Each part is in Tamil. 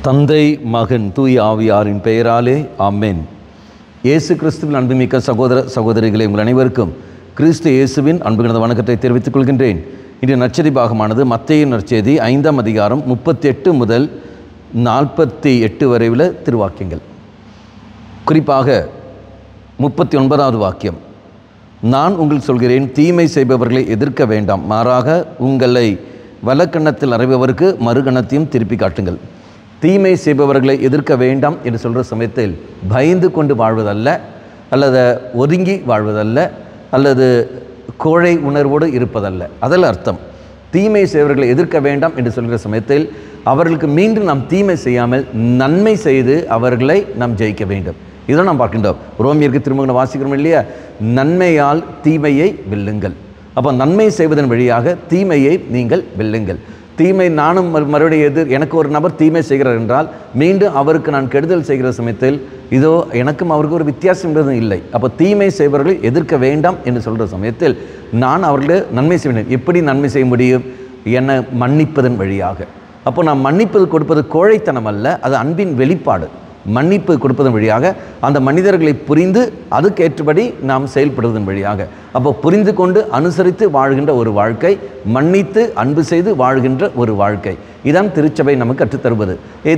தந்தை மகன் தூய் ஆவியாரின் பெயராலே ஆமென். இயேசு கிறிஸ்துவின் அன்புமிக்க சகோதர சகோதரிகளை உங்கள் அனைவருக்கும் கிறிஸ்து இயேசுவின் அன்புகிற வணக்கத்தை தெரிவித்துக் கொள்கின்றேன். இன்றைய நற்செய்தி பாகமானது மத்தேயு நற்செய்தி 5ஆம் அதிகாரம் 38 முதல் 48 வரை உள்ள திருவாக்கியங்கள். குறிப்பாக 39வது வாக்கியம், நான் உங்களுக்கு சொல்கிறேன், தீமை செய்பவர்களை எதிர்க்க வேண்டாம், மாறாக உங்களை வலக்கண்ணத்தில் அறைபவருக்கு மறுகணத்தையும் திருப்பி காட்டுங்கள். தீமை செய்பவர்களை எதிர்க்க வேண்டாம் என்று சொல்கிற சமயத்தில் பயந்து கொண்டு வாழ்வதல்ல, அல்லது ஒதுங்கி வாழ்வதல்ல, அல்லது கோழை உணர்வோடு இருப்பதல்ல. அதில் அர்த்தம், தீமை செய்பவர்களை எதிர்க்க வேண்டாம் என்று சொல்கிற சமயத்தில் அவர்களுக்கு மீண்டும் நாம் தீமை செய்யாமல் நன்மை செய்து அவர்களை நாம் ஜெயிக்க வேண்டும். இதை நாம் பார்க்கின்றோம். ரோமியருக்கு திரும்ப வாசிக்கிறோம் இல்லையா, நன்மையால் தீமையை வெல்லுங்கள். அப்போ நன்மை செய்வதன் வழியாக தீமையை நீங்கள் வெல்லுங்கள். தீமை நானும் மறுபடியும் எனக்கு ஒரு நபர் தீமை செய்கிறார் என்றால் மீண்டும் அவருக்கு நான் கெடுதல் செய்கிற சமயத்தில் இதோ எனக்கும் அவருக்கு ஒரு வித்தியாசம் இல்லை. அப்போ தீமை செய்பவர்களை எதிர்க்க வேண்டாம் என்று சொல்கிற சமயத்தில் நான் அவர்களை நன்மை செய்ய வேண்டும். எப்படி நன்மை செய்ய முடியும்? என்னை மன்னிப்பதன் வழியாக. அப்போ நான் மன்னிப்பது கொடுப்பது கோழைத்தனம் அல்ல, அது அன்பின் வெளிப்பாடு. மன்னிப்பு கொடுப்பதன் வழியாக அந்த மனிதர்களை புரிந்து அதுக்கேற்றபடி நாம் செயல்படுவதன் வழியாக, அப்போ புரிந்து கொண்டு அனுசரித்து வாழ்கின்ற ஒரு வாழ்க்கை, மன்னித்து அன்பு செய்து வாழ்கின்ற ஒரு வாழ்க்கை, இதான் திருச்சபை நமக்கு கற்றுத்தருவது.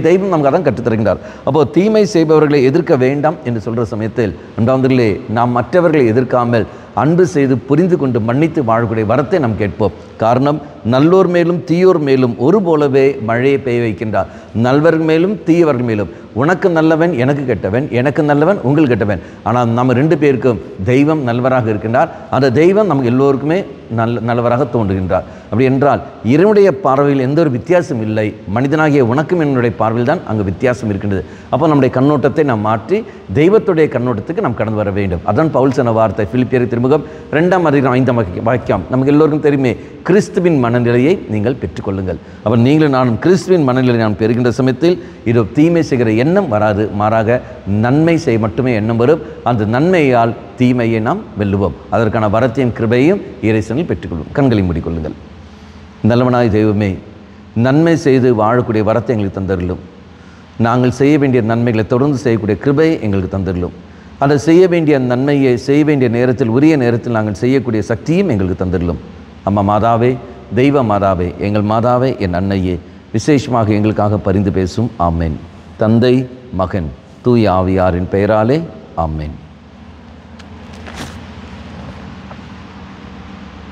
தெய்வம் நமக்கு அதான் கற்றுத்தருகின்றார். அப்போது தீமை செய்பவர்களை எதிர்க்க வேண்டாம் என்று சொல்கிற சமயத்தில் அன்றாவதிலே நாம் மற்றவர்களை எதிர்க்காமல் அன்பு செய்து புரிந்து கொண்டு மன்னித்து வாழக்கூடிய வரத்தை நாம் கேட்போம். காரணம், நல்லோர் மேலும் தீயோர் மேலும் ஒரு போலவே மழையை பெய்ய வைக்கின்றார். நல்லவர்கள் மேலும் தீயவர்கள் மேலும். உனக்கு நல்லவன் எனக்கு கெட்டவன், எனக்கு நல்லவன் உங்களுக்கு கெட்டவன். ஆனால் நம்ம ரெண்டு பேருக்கும் தெய்வம் நல்லவராக இருக்கின்றார். அந்த தெய்வம் நமக்கு எல்லோருக்குமே நல்லவராக தோன்றுகின்றார். அப்படி என்றால் இறைவனுடைய பார்வையில் எந்த ஒரு வித்தியாசம் இல்லை. மனிதனாகிய உனக்கும் என்னுடைய பார்வையில் தான் அங்கு வித்தியாசம் இருக்கின்றது. அப்போ நம்முடைய கண்ணோட்டத்தை நாம் மாற்றி தெய்வத்துடைய கண்ணோட்டத்துக்கு நாம் கடந்து வர வேண்டும். அதான் பவுல் சொன்ன வார்த்தை பிலிப்பியருக்கு திருமுகம் 2ஆம் அதிகாரம் 5ஆம் வாக்கியம். நமக்கு எல்லோருக்கும் தெரியுமே, கிறிஸ்துவின் மனநிலையை நீங்கள் பெற்றுக்கொள்ளுங்கள். அப்போ நீங்களும் நானும் கிறிஸ்துவின் மனநிலையை நாம் பெறுகின்ற சமயத்தில் இது தீமை செய்கிற எண்ணம் வராது, மாறாக நன்மை செய்ய மட்டுமே எண்ணம் வரும். அந்த நன்மையால் தீமையை நாம் வெல்லுவோம். அதற்கான வரத்தையும் கிருபையும் இறைசனில் பெற்றுக்கொள்வோம். கண்களை மூடிக்கொள்ளுங்கள். நல்லவனாய் தெய்வமே, நன்மை செய்து வாழக்கூடிய வரத்தை எங்களுக்கு தந்தருளும். நாங்கள் செய்ய வேண்டிய நன்மைகளை தொடர்ந்து செய்யக்கூடிய கிருபையை எங்களுக்கு தந்தருளும். அதை செய்ய வேண்டிய நன்மையை செய்ய வேண்டிய நேரத்தில் உரிய நேரத்தில் நாங்கள் செய்யக்கூடிய சக்தியும் எங்களுக்கு தந்தருளும். அம்மா மாதாவே, தெய்வ மாதாவே, எங்கள் மாதாவே, என் அன்னையே, விசேஷமாக எங்களுக்காக பரிந்து பேசும். ஆமேன். தந்தை மகன் தூய ஆவியாரின் பெயராலே ஆமேன்.